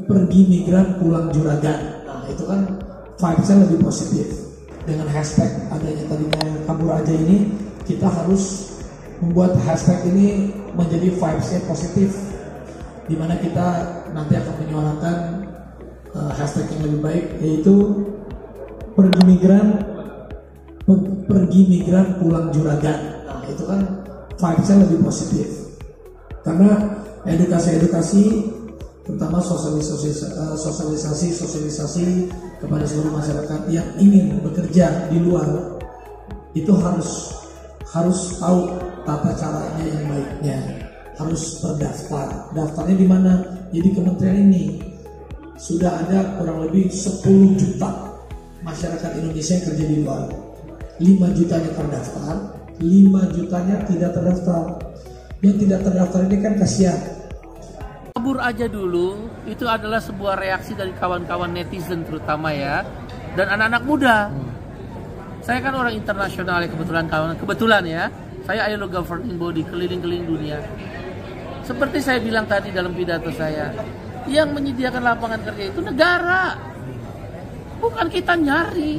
pergi migran pulang juragan. Nah itu kan vibes-nya lebih positif. Dengan hashtag adanya tadinya kabur aja ini, kita harus membuat hashtag ini menjadi vibes-nya positif, dimana kita nanti akan menyuarakan hashtag yang lebih baik, yaitu pergi migran pulang juragan. Nah itu kan vibes-nya lebih positif, karena edukasi terutama sosialisasi kepada seluruh masyarakat yang ingin bekerja di luar itu harus tahu tata caranya yang baiknya, harus terdaftar. Daftarnya di mana? Jadi kementerian ini sudah ada kurang lebih 10 juta masyarakat Indonesia yang kerja di luar. 5 jutanya terdaftar, 5 jutanya tidak terdaftar. Yang tidak terdaftar ini kan kasihan. Kabur aja dulu itu adalah sebuah reaksi dari kawan-kawan netizen terutama ya, dan anak-anak muda. Saya kan orang internasional ya, kebetulan ya, saya ILO governing body keliling-keliling dunia. Seperti saya bilang tadi dalam pidato saya, yang menyediakan lapangan kerja itu negara, bukan kita nyari.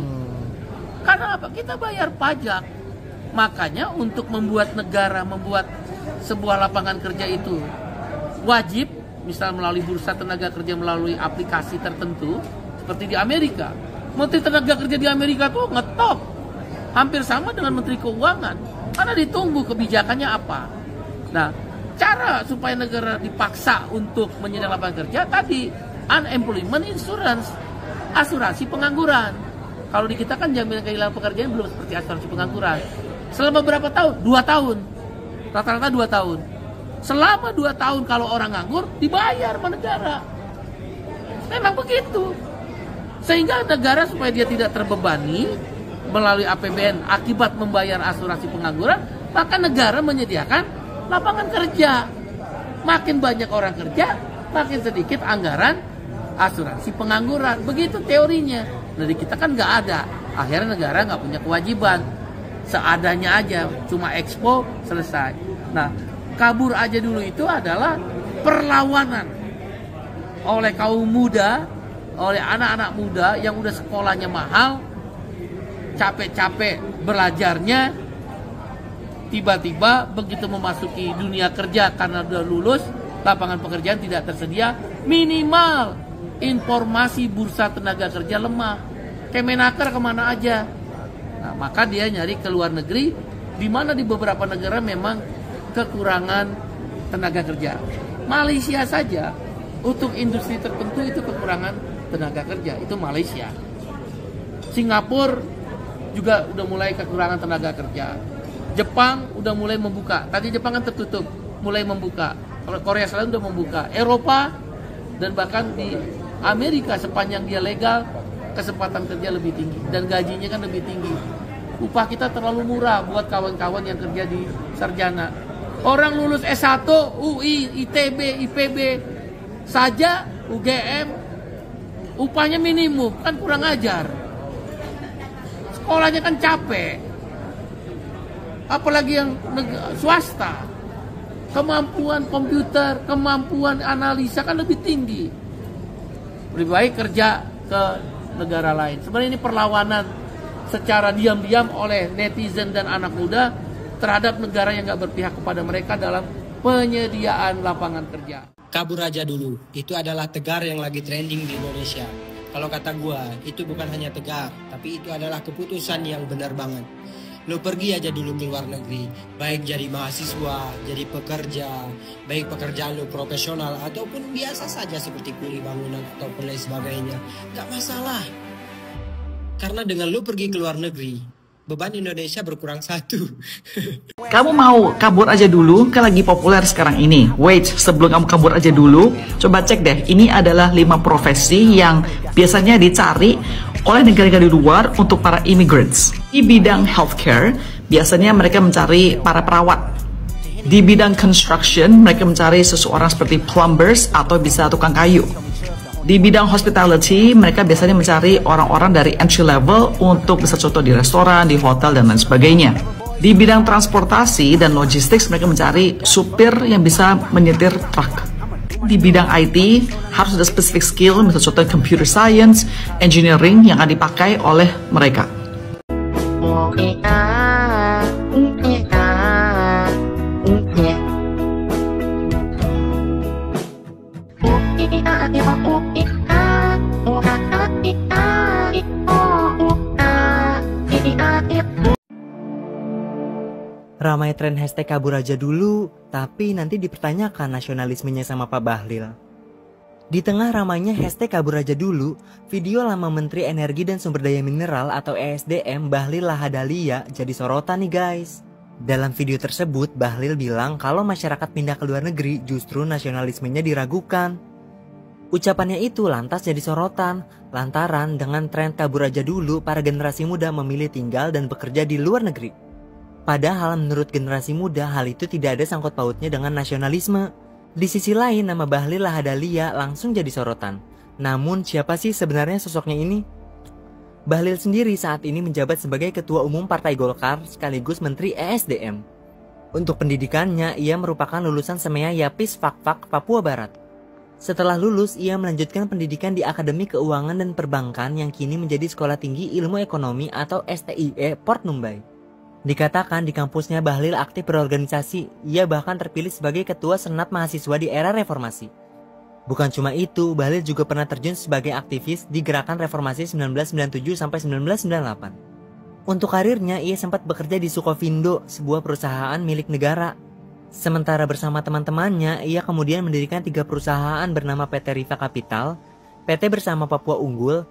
Karena apa? Kita bayar pajak. Makanya untuk membuat negara, membuat sebuah lapangan kerja itu wajib, misal melalui bursa tenaga kerja, melalui aplikasi tertentu seperti di Amerika. Menteri tenaga kerja di Amerika tuh ngetop, hampir sama dengan Menteri Keuangan, karena ditunggu kebijakannya apa. Nah, cara supaya negara dipaksa untuk menyediakan lapangan kerja tadi, unemployment insurance, asuransi pengangguran. Kalau di kita kan jaminan kehilangan pekerjaan belum seperti asuransi pengangguran. Selama berapa tahun? 2 tahun. Rata-rata 2 tahun. Selama 2 tahun kalau orang nganggur dibayar sama negara. Memang begitu. Sehingga negara supaya dia tidak terbebani melalui APBN akibat membayar asuransi pengangguran, maka negara menyediakan lapangan kerja. Makin banyak orang kerja, makin sedikit anggaran asuransi pengangguran. Begitu teorinya. Dari kita kan nggak ada. Akhirnya negara nggak punya kewajiban. Seadanya aja, cuma expo selesai. Nah, kabur aja dulu itu adalah perlawanan oleh kaum muda, oleh anak-anak muda yang udah sekolahnya mahal, capek-capek belajarnya, tiba-tiba begitu memasuki dunia kerja karena udah lulus, lapangan pekerjaan tidak tersedia, minimal informasi bursa tenaga kerja lemah. Kemenaker kemana aja? Nah, maka dia nyari ke luar negeri, di mana di beberapa negara memang kekurangan tenaga kerja. Malaysia saja untuk industri tertentu itu kekurangan tenaga kerja, itu Malaysia. Singapura juga udah mulai kekurangan tenaga kerja. Jepang udah mulai membuka. Tadi Jepang kan tertutup, mulai membuka. Kalau Korea Selatan udah membuka. Eropa dan bahkan di Amerika sepanjang dia legal, kesempatan kerja lebih tinggi dan gajinya kan lebih tinggi. Upah kita terlalu murah buat kawan-kawan yang kerja di sarjana. Orang lulus S1, UI, ITB, IPB saja, UGM, upahnya minimum, kan kurang ajar. Sekolahnya kan capek. Apalagi yang swasta. Kemampuan komputer, kemampuan analisa kan lebih tinggi. Lebih baik kerja ke negara lain. Sebenarnya ini perlawanan secara diam-diam oleh netizen dan anak muda terhadap negara yang gak berpihak kepada mereka dalam penyediaan lapangan kerja. Kabur aja dulu, itu adalah tegar yang lagi trending di Indonesia. Kalau kata gua, itu bukan hanya tegar, tapi itu adalah keputusan yang benar banget. Lo pergi aja dulu ke luar negeri, baik jadi mahasiswa, jadi pekerja, baik pekerjaan lo profesional ataupun biasa saja seperti kuli bangunan ataupun lain sebagainya. Gak masalah. Karena dengan lo pergi ke luar negeri, beban Indonesia berkurang 1. Kamu mau kabur aja dulu? Kan lagi populer sekarang ini. Wait, sebelum kamu kabur aja dulu, coba cek deh. Ini adalah 5 profesi yang biasanya dicari oleh negara-negara di luar untuk para immigrants. Di bidang healthcare, biasanya mereka mencari para perawat. Di bidang construction, mereka mencari seseorang seperti plumbers atau bisa tukang kayu. Di bidang hospitality, mereka biasanya mencari orang-orang dari entry level untuk bisa contoh di restoran, di hotel, dan lain sebagainya. Di bidang transportasi dan logistics, mereka mencari supir yang bisa menyetir truk. di bidang IT harus ada specific skill, misalnya contoh computer science, engineering yang akan dipakai oleh mereka. Ramai tren hashtag kabur aja dulu, tapi nanti dipertanyakan nasionalismenya sama Pak Bahlil. Di tengah ramainya hashtag kabur aja dulu, video lama Menteri Energi dan Sumber Daya Mineral atau ESDM Bahlil Lahadalia jadi sorotan nih guys. Dalam video tersebut, Bahlil bilang kalau masyarakat pindah ke luar negeri justru nasionalismenya diragukan. Ucapannya itu lantas jadi sorotan, lantaran dengan tren kabur aja dulu para generasi muda memilih tinggal dan bekerja di luar negeri. Padahal menurut generasi muda hal itu tidak ada sangkut pautnya dengan nasionalisme. Di sisi lain nama Bahlil Lahadalia langsung jadi sorotan. Namun siapa sih sebenarnya sosoknya ini? Bahlil sendiri saat ini menjabat sebagai Ketua Umum Partai Golkar sekaligus Menteri ESDM. Untuk pendidikannya ia merupakan lulusan Semea Yapis Fakfak Papua Barat. Setelah lulus ia melanjutkan pendidikan di Akademi Keuangan dan Perbankan yang kini menjadi Sekolah Tinggi Ilmu Ekonomi atau STIE Port Numbai. Dikatakan di kampusnya Bahlil aktif berorganisasi, ia bahkan terpilih sebagai ketua senat mahasiswa di era reformasi. Bukan cuma itu, Bahlil juga pernah terjun sebagai aktivis di gerakan reformasi 1997-1998. Untuk karirnya, ia sempat bekerja di Sukovindo, sebuah perusahaan milik negara. Sementara bersama teman-temannya, ia kemudian mendirikan 3 perusahaan bernama PT Riva Capital, PT Bersama Papua Unggul,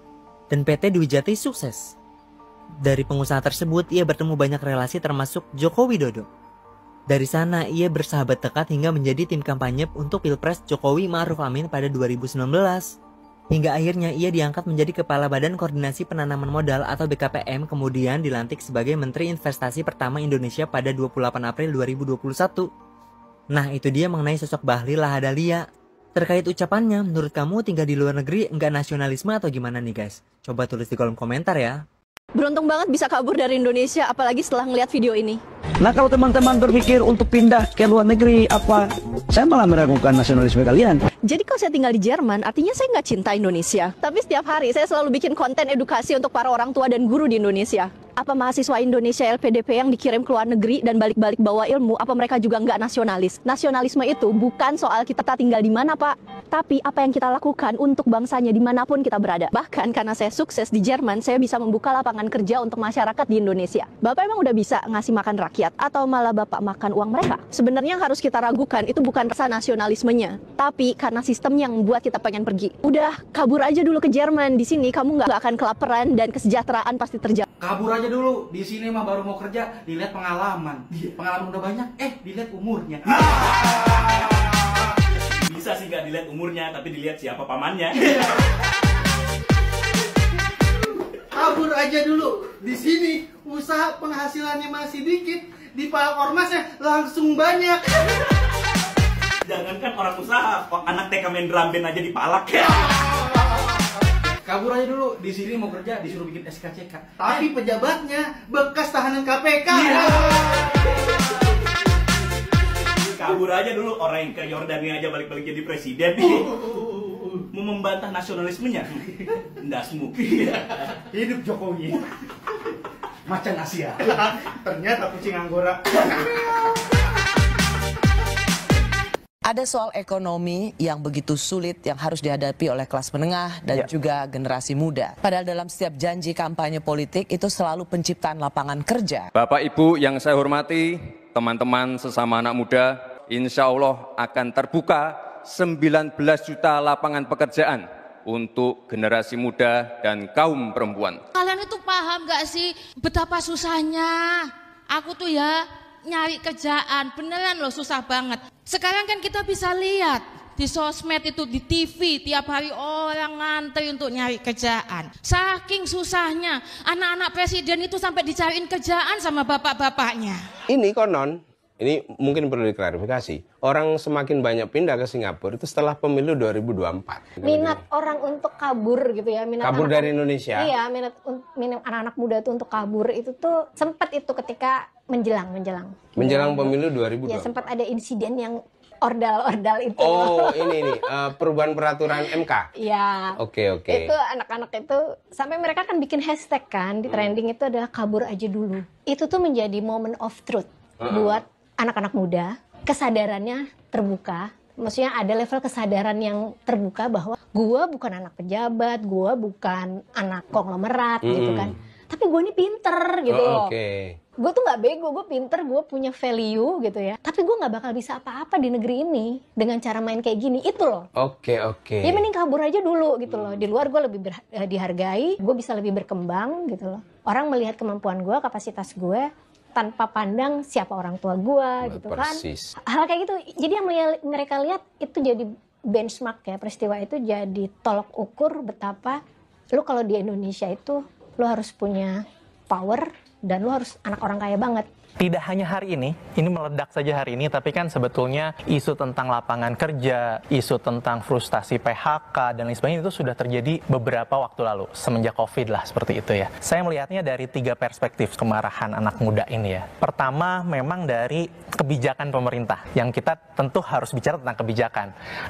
dan PT Dwi Jati Sukses. Dari pengusaha tersebut, ia bertemu banyak relasi termasuk Joko Widodo. Dari sana, ia bersahabat dekat hingga menjadi tim kampanye untuk Pilpres Jokowi Ma'ruf Amin pada 2019. Hingga akhirnya ia diangkat menjadi Kepala Badan Koordinasi Penanaman Modal atau BKPM, kemudian dilantik sebagai Menteri Investasi pertama Indonesia pada 28 April 2021. Nah, itu dia mengenai sosok Bahlil Lahadalia. Terkait ucapannya, menurut kamu tinggal di luar negeri enggak nasionalisme atau gimana nih guys? Coba tulis di kolom komentar ya. Beruntung banget bisa kabur dari Indonesia, apalagi setelah ngeliat video ini. Nah, kalau teman-teman berpikir untuk pindah ke luar negeri, saya malah meragukan nasionalisme kalian. Jadi kalau saya tinggal di Jerman, artinya saya nggak cinta Indonesia. Tapi setiap hari saya selalu bikin konten edukasi untuk para orang tua dan guru di Indonesia. Apa mahasiswa Indonesia LPDP yang dikirim ke luar negeri dan balik-balik bawa ilmu, apa mereka juga nggak nasionalis? Nasionalisme itu bukan soal kita tinggal di mana, Pak. Tapi apa yang kita lakukan untuk bangsanya dimanapun kita berada. Bahkan karena saya sukses di Jerman, saya bisa membuka lapangan kerja untuk masyarakat di Indonesia. Bapak emang udah bisa ngasih makan rakyat atau malah Bapak makan uang mereka? Sebenarnya yang harus kita ragukan itu bukan rasa nasionalismenya, tapi karena sistem yang membuat kita pengen pergi. Udah, kabur aja dulu ke Jerman. Di sini kamu nggak akan kelaparan dan kesejahteraan pasti terjaga. Kabur aja dulu, di sini mah baru mau kerja, dilihat pengalaman. Pengalaman udah banyak, dilihat umurnya. Bisa sih nggak dilihat umurnya, tapi dilihat siapa pamannya. Kabur aja dulu, di sini usaha penghasilannya masih dikit, di Pak Ormasnya langsung banyak. Jangankan orang usaha, anak TK main drum band aja dipalak. Kabur aja dulu, di sini mau kerja disuruh bikin SKCK. Tapi pejabatnya bekas tahanan KPK. Kabur aja dulu, orang yang ke Yordania aja balik-balik jadi presiden. Mau membantah nasionalismenya. Ndasmu. Hidup Jokowi. Macan Asia. Ternyata kucing Anggora. Ada soal ekonomi yang begitu sulit yang harus dihadapi oleh kelas menengah dan juga generasi muda. Padahal dalam setiap janji kampanye politik itu selalu penciptaan lapangan kerja. Bapak Ibu yang saya hormati, teman-teman sesama anak muda, insya Allah akan terbuka 19 juta lapangan pekerjaan untuk generasi muda dan kaum perempuan. Kalian itu paham gak sih betapa susahnya? Aku tuh ya nyari kerjaan, beneran loh susah banget. Sekarang kan kita bisa lihat di sosmed itu, di TV, tiap hari orang ngantri untuk nyari kerjaan. Saking susahnya, anak-anak presiden itu sampai dicariin kerjaan sama bapak-bapaknya. Ini konon, ini mungkin perlu diklarifikasi. Orang semakin banyak pindah ke Singapura itu setelah pemilu 2024. Minat orang untuk kabur gitu ya. Minat kabur dari Indonesia. Iya, minat anak-anak muda itu untuk kabur itu tuh sempat itu ketika menjelang pemilu 2024. Ya, sempat ada insiden yang ordal-ordal itu. Oh, ini perubahan peraturan MK. Iya. Oke. Itu anak-anak itu sampai mereka kan bikin hashtag kan di trending itu adalah kabur aja dulu. Itu tuh menjadi moment of truth buat anak-anak muda. Kesadarannya terbuka. Maksudnya ada level kesadaran yang terbuka bahwa gue bukan anak pejabat, gue bukan anak konglomerat gitu kan. Tapi gue ini pinter gitu loh. Gue tuh gak bego, gue pinter, gue punya value gitu ya. Tapi gue gak bakal bisa apa-apa di negeri ini dengan cara main kayak gini, itu loh. Oke. Ya mending kabur aja dulu gitu loh. Di luar gue lebih dihargai, gue bisa lebih berkembang gitu loh. Orang melihat kemampuan gue, kapasitas gue, tanpa pandang siapa orang tua gue gitu kan. Hal kayak gitu, jadi yang mereka lihat itu jadi benchmark ya, peristiwa itu jadi tolok ukur betapa lu kalau di Indonesia itu lu harus punya power dan lu harus anak orang kaya banget. Tidak hanya hari ini meledak saja hari ini, tapi kan sebetulnya isu tentang lapangan kerja, isu tentang frustasi PHK, dan lain sebagainya itu sudah terjadi beberapa waktu lalu, semenjak COVID lah, seperti itu ya. Saya melihatnya dari 3 perspektif kemarahan anak muda ini ya. Pertama, memang dari kebijakan pemerintah, yang kita tentu harus bicara tentang kebijakan.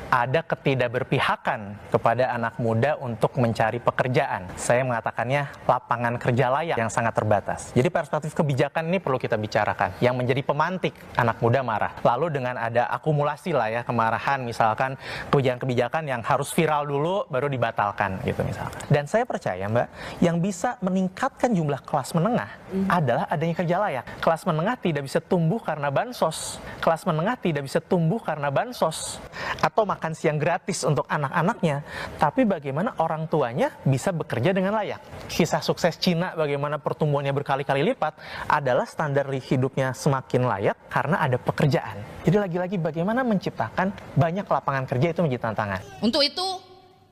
Ada ketidakberpihakan kepada anak muda untuk mencari pekerjaan. Saya mengatakannya lapangan kerja layak yang sangat terbatas. Jadi perspektif kebijakan ini perlu kita bicarakan, yang menjadi pemantik anak muda marah. Lalu dengan ada akumulasi lah ya kemarahan, misalkan kebijakan-kebijakan yang harus viral dulu baru dibatalkan gitu misalkan. Dan saya percaya Mbak, yang bisa meningkatkan jumlah kelas menengah adalah adanya kerja layak. Kelas menengah tidak bisa tumbuh karena bansos. Kelas menengah tidak bisa tumbuh karena bansos atau makan siang gratis untuk anak-anaknya. Tapi bagaimana orang tuanya bisa bekerja dengan layak. Kisah sukses Cina bagaimana pertumbuhannya berkali-kali lipat adalah standar hidupnya semakin layak karena ada pekerjaan. Jadi lagi-lagi bagaimana menciptakan banyak lapangan kerja itu menjadi tantangan. Untuk itu,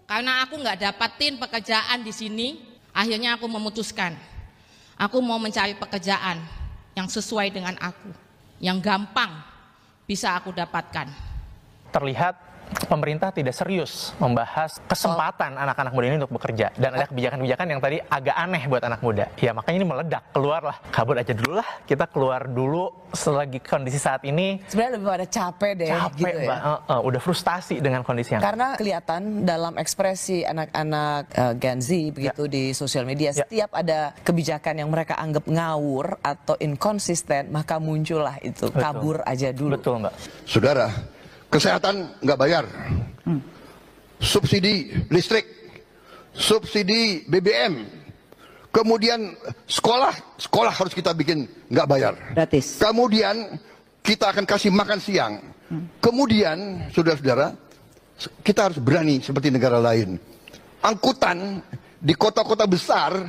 karena aku nggak dapatin pekerjaan di sini, akhirnya aku memutuskan, aku mau mencari pekerjaan yang sesuai dengan aku, yang gampang bisa aku dapatkan. Terlihat pemerintah tidak serius membahas kesempatan anak-anak muda ini untuk bekerja, dan ada kebijakan-kebijakan yang tadi agak aneh buat anak muda. Ya makanya ini meledak, keluarlah, kabur aja dulu lah, kita keluar dulu selagi kondisi saat ini. Sebenarnya lebih pada capek deh, gitu ya. Udah frustasi dengan kondisi yang karena kelihatan dalam ekspresi anak-anak Gen Z begitu di sosial media, setiap ada kebijakan yang mereka anggap ngawur atau inkonsisten, maka muncullah itu kabur aja dulu. Betul Mbak. Saudara, kesehatan nggak bayar, subsidi listrik, subsidi BBM, kemudian sekolah harus kita bikin nggak bayar, gratis. Kemudian kita akan kasih makan siang. Kemudian saudara-saudara, kita harus berani seperti negara lain. Angkutan di kota-kota besar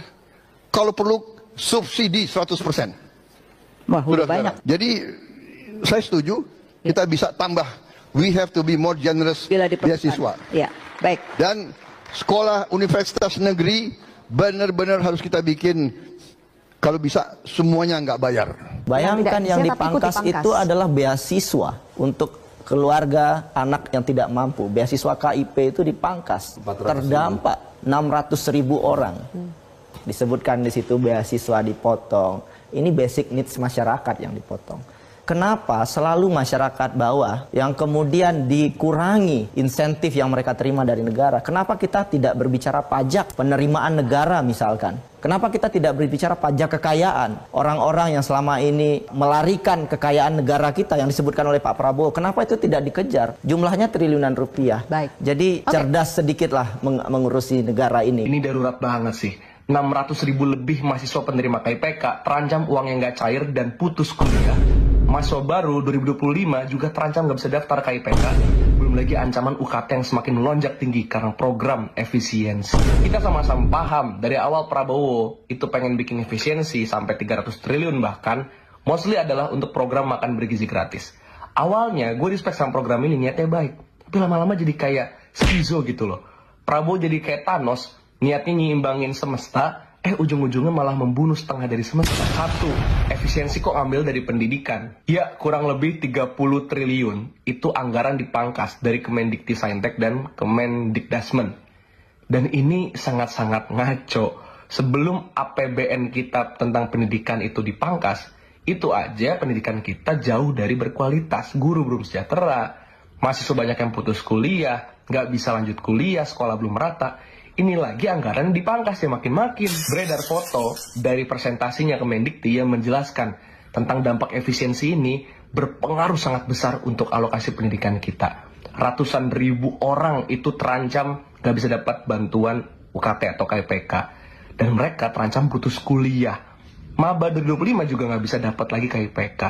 kalau perlu subsidi 100%. Wah, udah banyak. Jadi saya setuju, kita bisa tambah. We have to be more generous beasiswa. Ya, baik. Dan sekolah universitas negeri benar-benar harus kita bikin, kalau bisa semuanya nggak bayar. Bayangkan yang dipangkas itu adalah beasiswa untuk keluarga anak yang tidak mampu. Beasiswa KIP itu dipangkas. Terdampak 600.000 orang. Disebutkan di situ beasiswa dipotong. Ini basic needs masyarakat yang dipotong. Kenapa selalu masyarakat bawah yang kemudian dikurangi insentif yang mereka terima dari negara? Kenapa kita tidak berbicara pajak penerimaan negara misalkan? Kenapa kita tidak berbicara pajak kekayaan? Orang-orang yang selama ini melarikan kekayaan negara kita yang disebutkan oleh Pak Prabowo, kenapa itu tidak dikejar? Jumlahnya triliunan rupiah. Baik. Jadi cerdas sedikitlah mengurusi negara ini. Ini darurat banget sih. 600.000 lebih mahasiswa penerima KIPK terancam uang yang nggak cair dan putus kuliah. Mahasiswa baru 2025 juga terancam nggak bisa daftar KIPK. Belum lagi ancaman UKT yang semakin melonjak tinggi karena program efisiensi. Kita sama-sama paham dari awal Prabowo itu pengen bikin efisiensi sampai 300 triliun bahkan, mostly adalah untuk program makan bergizi gratis. Awalnya gue respect sama program ini, niatnya baik. Tapi lama-lama jadi kayak skizo gitu loh. Prabowo jadi kayak Thanos, niatnya nyimbangin semesta, ujung-ujungnya malah membunuh setengah dari semesta. Satu, efisiensi kok ambil dari pendidikan. Ya, kurang lebih 30 triliun itu anggaran dipangkas dari Kemendikti-Saintek dan Kemendikdasmen. Dan ini sangat-sangat ngaco. Sebelum APBN kita tentang pendidikan itu dipangkas, itu aja pendidikan kita jauh dari berkualitas. Guru belum sejahtera, mahasiswa banyak yang putus kuliah, nggak bisa lanjut kuliah, sekolah belum merata. Ini lagi anggaran dipangkas ya makin-makin. Beredar foto dari presentasinya Kemendikti yang menjelaskan tentang dampak efisiensi ini berpengaruh sangat besar untuk alokasi pendidikan kita. Ratusan ribu orang itu terancam nggak bisa dapat bantuan UKT atau KIPK. Dan mereka terancam putus kuliah. Maba 2025 juga nggak bisa dapat lagi KIPK.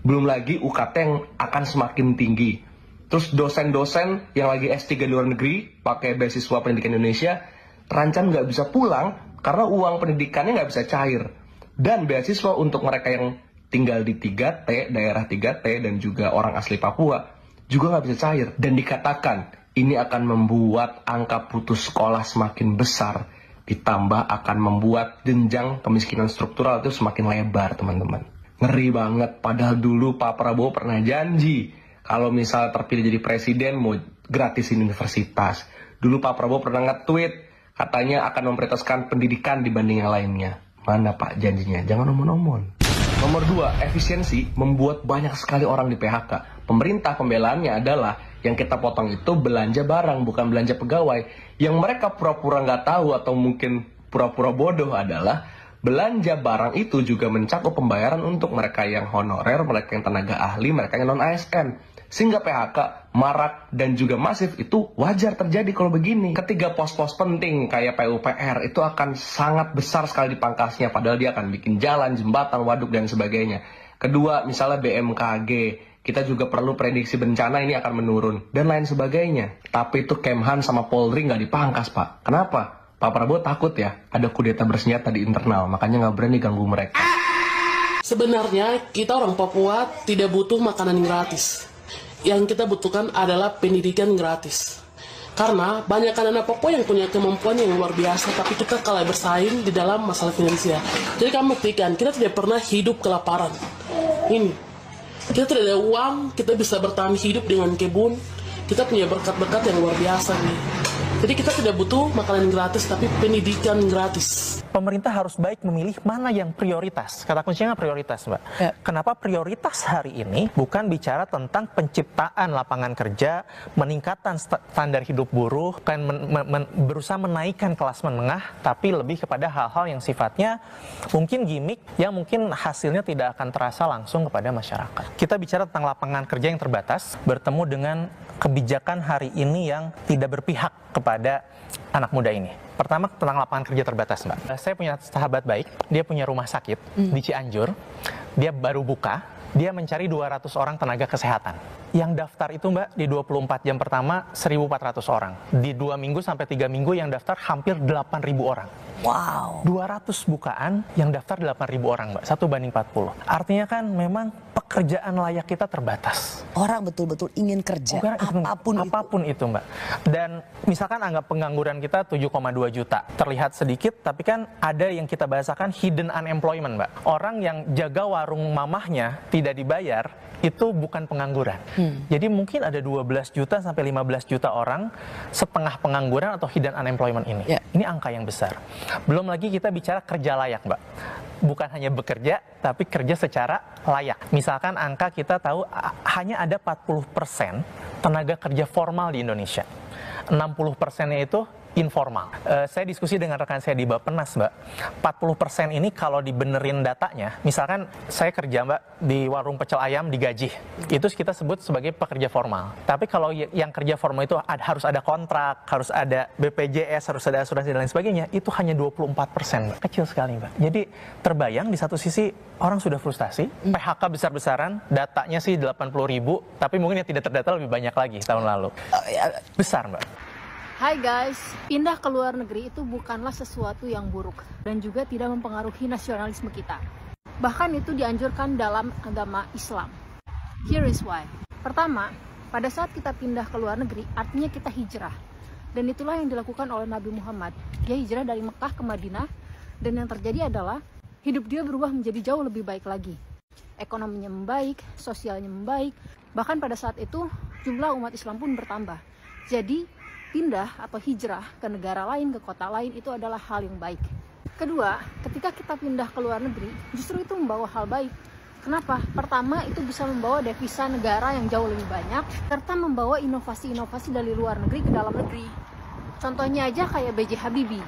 Belum lagi UKT yang akan semakin tinggi. Terus dosen-dosen yang lagi S3 di luar negeri pakai beasiswa pendidikan Indonesia terancam nggak bisa pulang karena uang pendidikannya nggak bisa cair. Dan beasiswa untuk mereka yang tinggal di 3T, daerah 3T dan juga orang asli Papua juga nggak bisa cair. Dan dikatakan ini akan membuat angka putus sekolah semakin besar, ditambah akan membuat jenjang kemiskinan struktural itu semakin lebar, teman-teman. Ngeri banget, padahal dulu Pak Prabowo pernah janji kalau misalnya terpilih jadi presiden mau gratisin universitas. Dulu Pak Prabowo pernah nge-tweet katanya akan memprioritaskan pendidikan dibanding yang lainnya. Mana Pak janjinya? Jangan omong-omong. Nomor 2, efisiensi membuat banyak sekali orang di PHK. Pemerintah pembelaannya adalah yang kita potong itu belanja barang, bukan belanja pegawai. Yang mereka pura-pura nggak tahu atau mungkin pura-pura bodoh adalah belanja barang itu juga mencakup pembayaran untuk mereka yang honorer, mereka yang tenaga ahli, mereka yang non-ASN. Sehingga PHK marak dan juga masif itu wajar terjadi kalau begini. Ketiga, pos-pos penting kayak PUPR itu akan sangat besar sekali dipangkasnya, padahal dia akan bikin jalan, jembatan, waduk, dan sebagainya. Kedua, misalnya BMKG, kita juga perlu prediksi bencana ini akan menurun, dan lain sebagainya. Tapi itu Kemhan sama Polri nggak dipangkas, Pak. Kenapa? Pak Prabowo takut ya, ada kudeta bersenjata di internal, makanya nggak berani ganggu mereka. Sebenarnya kita orang Papua tidak butuh makanan gratis. Yang kita butuhkan adalah pendidikan gratis. Karena banyak anak Papua yang punya kemampuan yang luar biasa, tapi kita kalah bersaing di dalam masalah finansial. Jadi kami buktikan, kita tidak pernah hidup kelaparan. Ini, kita tidak ada uang, kita bisa bertahan hidup dengan kebun. Kita punya berkat-berkat yang luar biasa nih. Jadi kita tidak butuh makanan gratis, tapi pendidikan gratis. Pemerintah harus baik memilih mana yang prioritas. Kata kuncinya prioritas, Mbak. Ya. Kenapa prioritas hari ini bukan bicara tentang penciptaan lapangan kerja, meningkatkan standar hidup buruh, kan berusaha menaikkan kelas menengah, tapi lebih kepada hal-hal yang sifatnya mungkin gimmick, yang mungkin hasilnya tidak akan terasa langsung kepada masyarakat. Kita bicara tentang lapangan kerja yang terbatas, bertemu dengan kebijakan hari ini yang tidak berpihak kepada anak muda ini. Pertama, tentang lapangan kerja terbatas, Mbak. Saya punya sahabat baik, dia punya rumah sakit di Cianjur, dia baru buka, dia mencari 200 orang tenaga kesehatan. Yang daftar itu, Mbak, di 24 jam pertama 1.400 orang. Di 2 minggu sampai 3 minggu yang daftar hampir 8.000 orang. Wow. 200 bukaan yang daftar 8.000 orang, Mbak. 1:40. Artinya kan memang pekerjaan layak kita terbatas. Orang betul-betul ingin kerja, apapun itu, Mbak. Dan misalkan anggap pengangguran kita 7,2 juta. Terlihat sedikit, tapi kan ada yang kita bahasakan hidden unemployment, Mbak. Orang yang jaga warung mamahnya tidak dibayar, itu bukan pengangguran. Jadi mungkin ada 12 juta sampai 15 juta orang setengah pengangguran atau hidden unemployment ini. Ini angka yang besar. Belum lagi kita bicara kerja layak, Mbak. Bukan hanya bekerja, tapi kerja secara layak. Misalkan angka kita tahu hanya ada 40% tenaga kerja formal di Indonesia. 60%-nya itu informal. Saya diskusi dengan rekan saya di Bappenas, Mbak. 40% ini kalau dibenerin datanya, misalkan saya kerja, Mbak, di warung pecel ayam digaji. Itu kita sebut sebagai pekerja formal. Tapi kalau yang kerja formal itu harus ada kontrak, harus ada BPJS, harus ada asuransi dan lain sebagainya, itu hanya 24%, Mbak. Kecil sekali, Mbak. Jadi terbayang di satu sisi orang sudah frustasi, PHK besar-besaran, datanya sih 80.000, tapi mungkin yang tidak terdata lebih banyak lagi tahun lalu. Besar, Mbak. Hai guys, pindah ke luar negeri itu bukanlah sesuatu yang buruk dan juga tidak mempengaruhi nasionalisme kita. Bahkan itu dianjurkan dalam agama Islam. Here is why. Pertama, pada saat kita pindah ke luar negeri, artinya kita hijrah. Dan itulah yang dilakukan oleh Nabi Muhammad. Dia hijrah dari Mekah ke Madinah, dan yang terjadi adalah hidup dia berubah menjadi jauh lebih baik lagi. Ekonominya membaik, sosialnya membaik, bahkan pada saat itu jumlah umat Islam pun bertambah. Jadi, pindah atau hijrah ke negara lain, ke kota lain, itu adalah hal yang baik. Kedua, ketika kita pindah ke luar negeri, justru itu membawa hal baik. Kenapa? Pertama, itu bisa membawa devisa negara yang jauh lebih banyak, serta membawa inovasi-inovasi dari luar negeri ke dalam negeri. Contohnya aja kayak B.J. Habibie.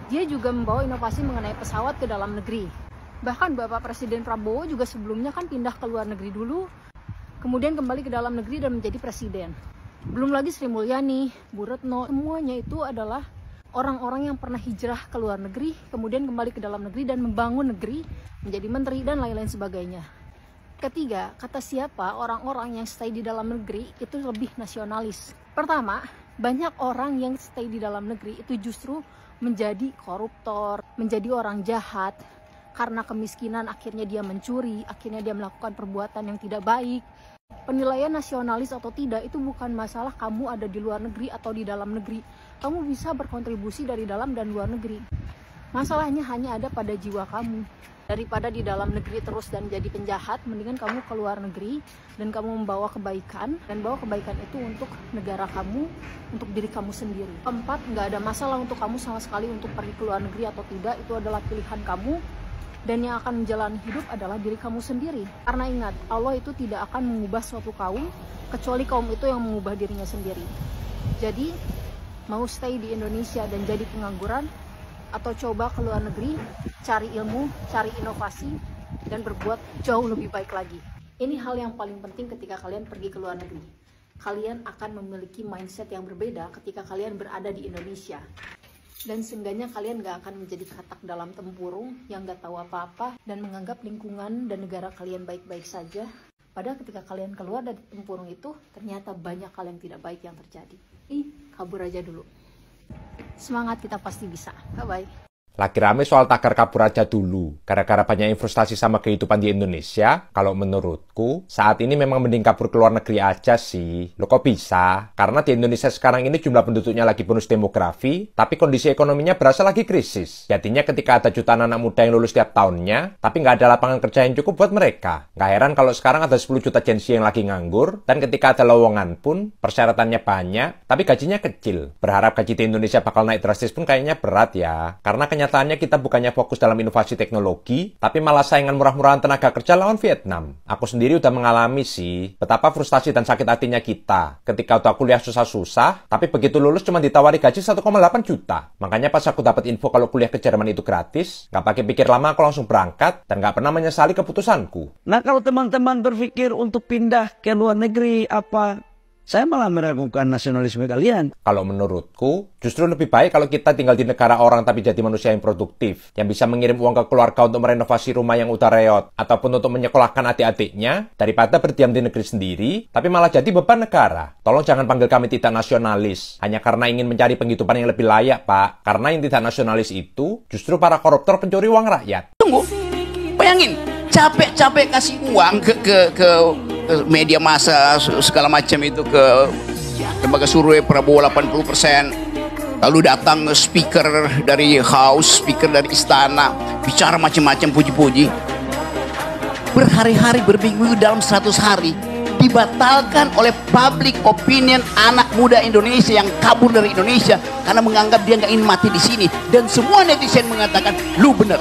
Dia juga membawa inovasi mengenai pesawat ke dalam negeri. Bahkan Bapak Presiden Prabowo juga sebelumnya kan pindah ke luar negeri dulu, kemudian kembali ke dalam negeri dan menjadi presiden. Belum lagi Sri Mulyani, Bu Retno, semuanya itu adalah orang-orang yang pernah hijrah ke luar negeri, kemudian kembali ke dalam negeri dan membangun negeri, menjadi menteri dan lain-lain sebagainya. Ketiga, kata siapa orang-orang yang stay di dalam negeri itu lebih nasionalis. Pertama, banyak orang yang stay di dalam negeri itu justru menjadi koruptor, menjadi orang jahat. Karena kemiskinan akhirnya dia mencuri, akhirnya dia melakukan perbuatan yang tidak baik. Penilaian nasionalis atau tidak itu bukan masalah kamu ada di luar negeri atau di dalam negeri. Kamu bisa berkontribusi dari dalam dan luar negeri. Masalahnya hanya ada pada jiwa kamu. Daripada di dalam negeri terus dan jadi penjahat, mendingan kamu ke luar negeri dan kamu membawa kebaikan, dan bawa kebaikan itu untuk negara kamu, untuk diri kamu sendiri. Keempat, nggak ada masalah untuk kamu sama sekali untuk pergi ke luar negeri atau tidak, itu adalah pilihan kamu. Dan yang akan menjalani hidup adalah diri kamu sendiri. Karena ingat, Allah itu tidak akan mengubah suatu kaum, kecuali kaum itu yang mengubah dirinya sendiri. Jadi, mau stay di Indonesia dan jadi pengangguran, atau coba ke luar negeri, cari ilmu, cari inovasi, dan berbuat jauh lebih baik lagi. Ini hal yang paling penting ketika kalian pergi ke luar negeri. Kalian akan memiliki mindset yang berbeda ketika kalian berada di Indonesia. Dan seenggaknya kalian gak akan menjadi katak dalam tempurung yang gak tahu apa-apa dan menganggap lingkungan dan negara kalian baik-baik saja. Padahal ketika kalian keluar dari tempurung itu, ternyata banyak hal yang tidak baik yang terjadi. Kabur aja dulu. Semangat, kita pasti bisa. Bye-bye. Lagi rame soal tagar kabur aja dulu. Gara-gara banyak yang frustasi sama kehidupan di Indonesia, kalau menurutku, saat ini memang mending kabur ke luar negeri aja sih. Loh kok bisa? Karena di Indonesia sekarang ini jumlah penduduknya lagi bonus demografi, tapi kondisi ekonominya berasa lagi krisis. Jadinya ketika ada jutaan anak muda yang lulus tiap tahunnya, tapi nggak ada lapangan kerja yang cukup buat mereka. Nggak heran kalau sekarang ada 10 juta Gen Z yang lagi nganggur, dan ketika ada lowongan pun, persyaratannya banyak, tapi gajinya kecil. Berharap gaji di Indonesia bakal naik drastis pun kayaknya berat ya. Karena kenyataannya kita bukannya fokus dalam inovasi teknologi, tapi malah saingan murah-murahan tenaga kerja lawan Vietnam. Aku sendiri udah mengalami sih, betapa frustasi dan sakit hatinya kita. Ketika udah kuliah susah-susah, tapi begitu lulus cuma ditawari gaji 1,8 juta. Makanya pas aku dapat info kalau kuliah ke Jerman itu gratis, nggak pakai pikir lama aku langsung berangkat, dan nggak pernah menyesali keputusanku. Nah kalau teman-teman berpikir untuk pindah ke luar negeri, saya malah meragukan nasionalisme kalian. Kalau menurutku, justru lebih baik kalau kita tinggal di negara orang tapi jadi manusia yang produktif, yang bisa mengirim uang ke keluarga untuk merenovasi rumah yang udah reot, ataupun untuk menyekolahkan adik-adiknya, daripada berdiam di negeri sendiri, tapi malah jadi beban negara. Tolong jangan panggil kami tidak nasionalis, hanya karena ingin mencari penghidupan yang lebih layak, Pak. Karena yang tidak nasionalis itu, justru para koruptor pencuri uang rakyat. Tunggu, bayangin, capek-capek kasih uang ke media massa segala macam itu, ke lembaga survei Prabowo 80%, lalu datang speaker dari House, speaker dari Istana, bicara macam-macam puji-puji, berhari-hari, berminggu, dalam 100 hari dibatalkan oleh public opinion anak muda Indonesia yang kabur dari Indonesia karena menganggap dia nggak ingin mati di sini, dan semua netizen mengatakan lu bener.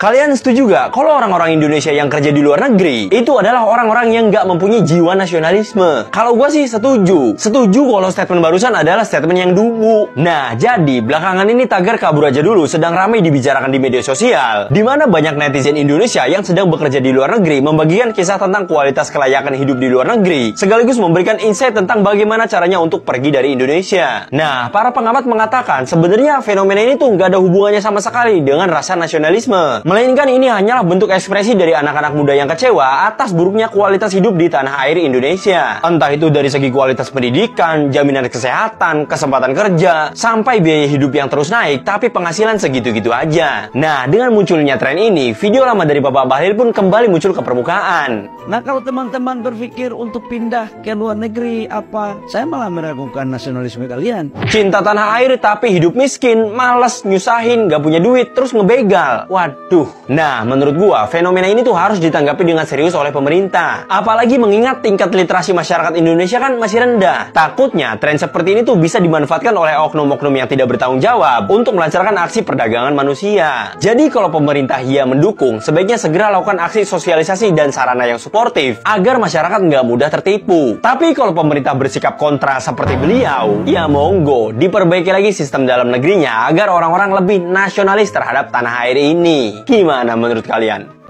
Kalian setuju gak kalau orang-orang Indonesia yang kerja di luar negeri itu adalah orang-orang yang gak mempunyai jiwa nasionalisme? Kalau gue sih setuju. Setuju kalau statement barusan adalah statement yang dungu. Nah, jadi belakangan ini tagar kabur aja dulu sedang ramai dibicarakan di media sosial, di mana banyak netizen Indonesia yang sedang bekerja di luar negeri membagikan kisah tentang kualitas kelayakan hidup di luar negeri, sekaligus memberikan insight tentang bagaimana caranya untuk pergi dari Indonesia. Nah, para pengamat mengatakan sebenarnya fenomena ini tuh gak ada hubungannya sama sekali dengan rasa nasionalisme, melainkan ini hanyalah bentuk ekspresi dari anak-anak muda yang kecewa atas buruknya kualitas hidup di tanah air Indonesia. Entah itu dari segi kualitas pendidikan, jaminan kesehatan, kesempatan kerja, sampai biaya hidup yang terus naik, tapi penghasilan segitu-gitu aja. Nah, dengan munculnya tren ini, video lama dari Bapak Bahlil pun kembali muncul ke permukaan. Nah, kalau teman-teman berpikir untuk pindah ke luar negeri, saya malah meragukan nasionalisme kalian. Cinta tanah air tapi hidup miskin, malas, nyusahin, gak punya duit, terus ngebegal. Waduh. Nah, menurut gua, fenomena ini tuh harus ditanggapi dengan serius oleh pemerintah. Apalagi mengingat tingkat literasi masyarakat Indonesia kan masih rendah. Takutnya, tren seperti ini tuh bisa dimanfaatkan oleh oknum-oknum yang tidak bertanggung jawab untuk melancarkan aksi perdagangan manusia. Jadi, kalau pemerintah iya mendukung, sebaiknya segera lakukan aksi sosialisasi dan sarana yang suportif agar masyarakat nggak mudah tertipu. Tapi kalau pemerintah bersikap kontra seperti beliau, ya monggo, diperbaiki lagi sistem dalam negerinya agar orang-orang lebih nasionalis terhadap tanah air ini. Gimana menurut kalian?